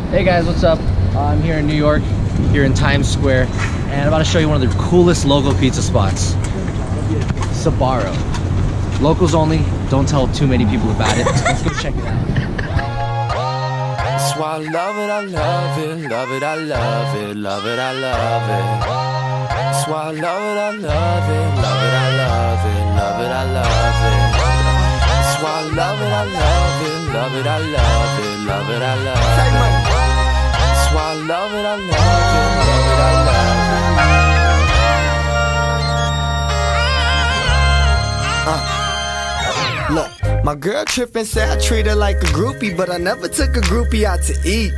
Hey guys, what's up? I'm here in New York, here in Times Square, and I'm about to show you one of the coolest local pizza spots. Sbarro. Locals only, don't tell too many people about it. Let's go check it out. That's why I love it, I love it, love it, I love it, love it, I love it. That's why I love it, I love it, love it, I love it, love it, I love it. That's why I love it, I love it, love it, I love it, love it, I love it. That's why I love it, I love it, love it, I love it. Look, my girl trippin' said I treat her like a groupie, but I never took a groupie out to eat.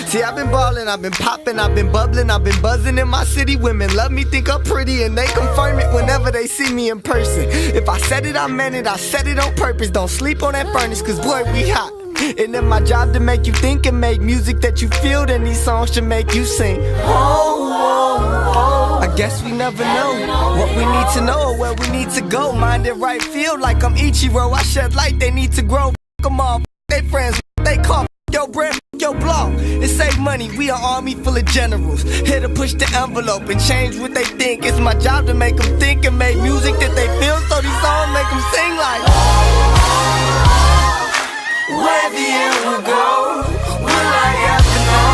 See, I've been ballin', I've been poppin', I've been bubblin', I've been buzzin' in my city. Women love me, think I'm pretty, and they confirm it whenever they see me in person. If I said it, I meant it, I said it on purpose. Don't sleep on that furnace, cause boy, we hot. And then my job to make you think and make music that you feel, then these songs should make you sing. I guess we never know what we need to know or where we need to go. Mind it right, feel like I'm Ichiro. I shed light, they need to grow. F them all, they friends, they call. Your brand, your blog. It save money, we an army full of generals. Here to push the envelope and change what they think. It's my job to make them think and make music that they feel, so these songs make them sing like where the end will go, will I ever know?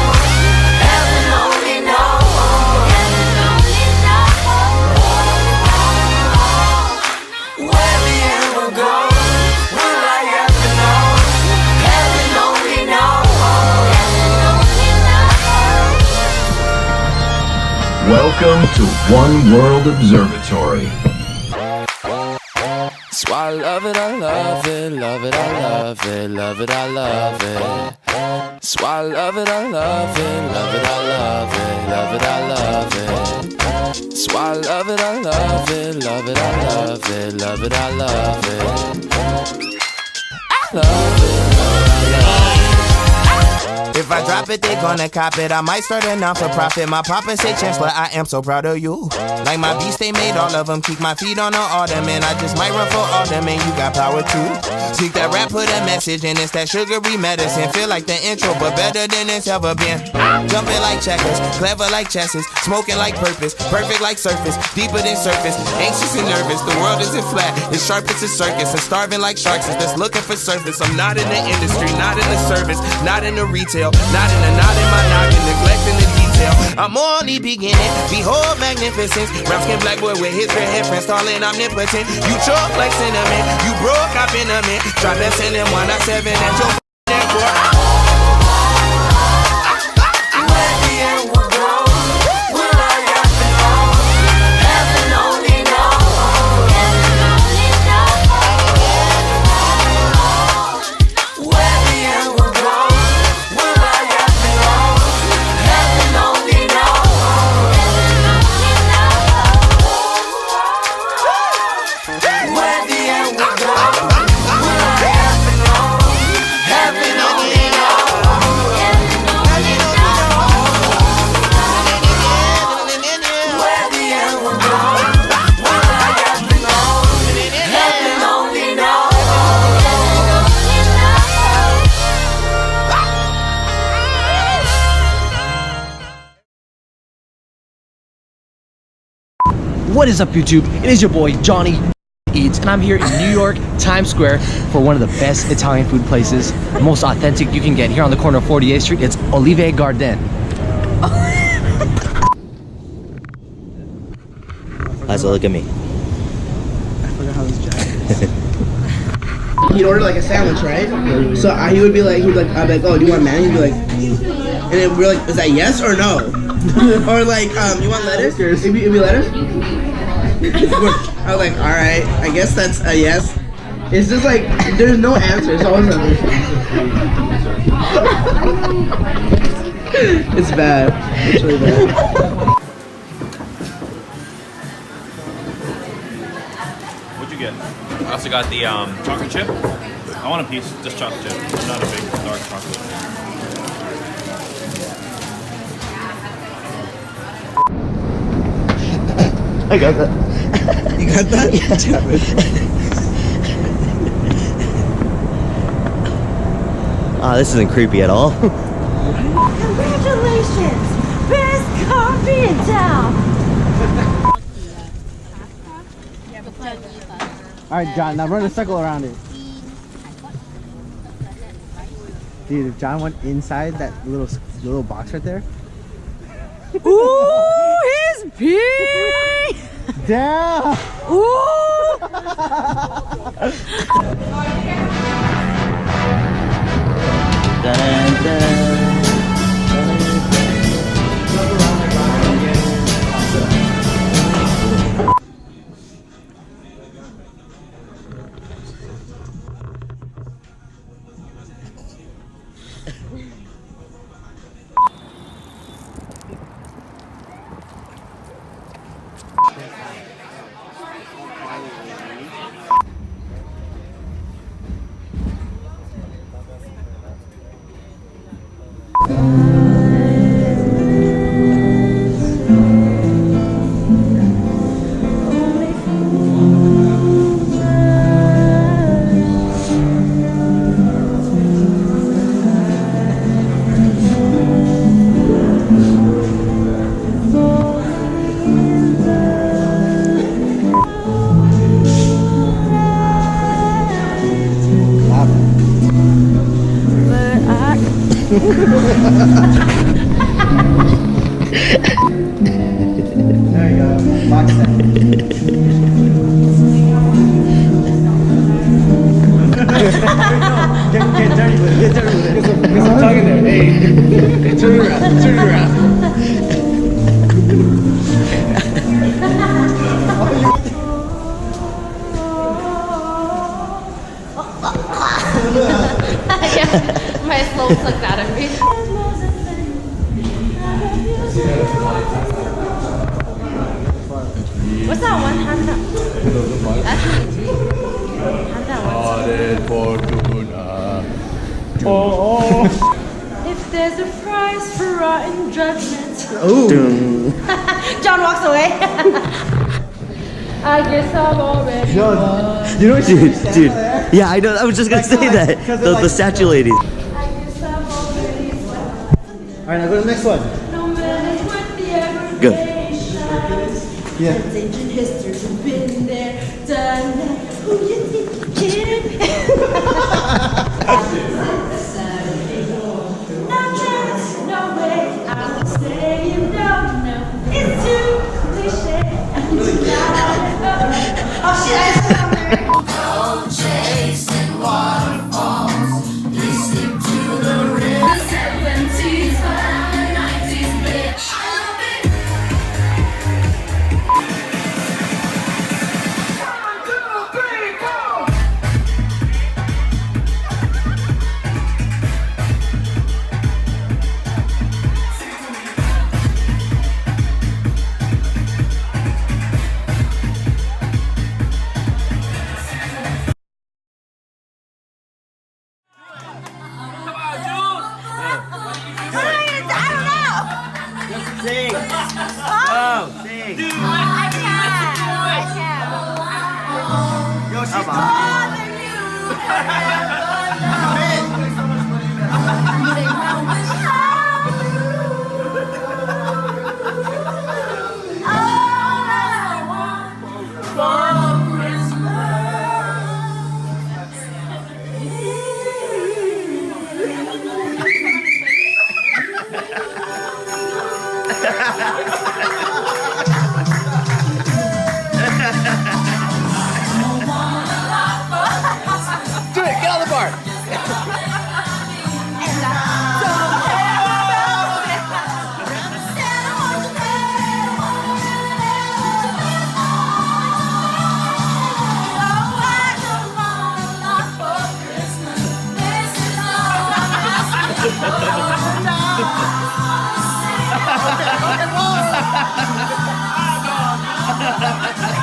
Heaven only knows. Heaven only knows. Where the end will go, will I ever know? Heaven only knows. Heaven only knows. Welcome to One World Observatory. That's why I love it, I love it, love it, I love it, love it, I love it. That's why I love it, I love it, love it, I love it, love it, I love it. That's why I love it, I love it, love it, I love it, love it, I love it. I love it, love it. If I drop it, they gonna cop it. I might start a non-for-profit. My papa say Chancellor, I am so proud of you. Like my beast, they made all of them. Keep my feet on the ottoman. I just might run for alderman. You got power too. Seek that rap, put a message in. It's that sugary medicine. Feel like the intro, but better than it's ever been. Jumping like checkers, clever like chesses, smoking like purpose, perfect like surface, deeper than surface. Anxious and nervous, the world isn't flat. It's sharp as a circus, and starving like sharks is just looking for surface. I'm not in the industry, not in the service, not in the retail. Not in my knocking, neglecting the detail. I'm only beginning, behold magnificence. Brown skin black boy with his red head friends, stalling omnipotent. You choke like cinnamon, you broke up in a man. Drop that cinnamon 197 at your airport. What is up, YouTube? It is your boy Johnny Eats, and I'm here in New York, Times Square, for one of the best Italian food places, the most authentic you can get here on the corner of 48th Street. It's Olive Garden. So look at me. I forgot how this jacket. He'd order like a sandwich, right? So he would be like, I'd be like, oh, do you want mayonnaise? He'd be like, and then we're like, is that yes or no? Or like, you want lettuce? It'd be lettuce? I was like, all right, I guess that's a yes. It's just like, there's no answer. It's always a It's bad. It's really bad. What'd you get? I also got the chocolate chip. I want a piece, just chocolate chip. I'm not a big dark chocolate. I got that. You got that? Yeah. This isn't creepy at all. Congratulations! Best coffee in town! Alright, John, now run a circle around it. Dude, if John went inside that little box right there. Ooh, he's pink! Damn! Ooh! Dun, dun. There you go. Box set. Get dirty with it. Get dirty with it. Get some tongue in there. Hey, turn it around. Turn it around. My soul sucked out of me. What's that one? Hand that. Hand that one. If there's a price for rotten judgment. Ooh. John walks away. I guess I've already won. You know what, dude? Yeah, I know. I was just gonna say that. The statue ladies. I guess I've already won. Alright, now go to the next one. No matter what the Good. aggravation. Yeah. Ancient histories have been there, done that. Who you think you're kidding? No chance, no way. I will say you don't know. It's too cliche. Oh shit, I just found there. Chasing waterfalls, listening to the river. 70s, 90s, bitch. Sing. Oh, sing. Yo, she's Do it, get on the bar. Okay,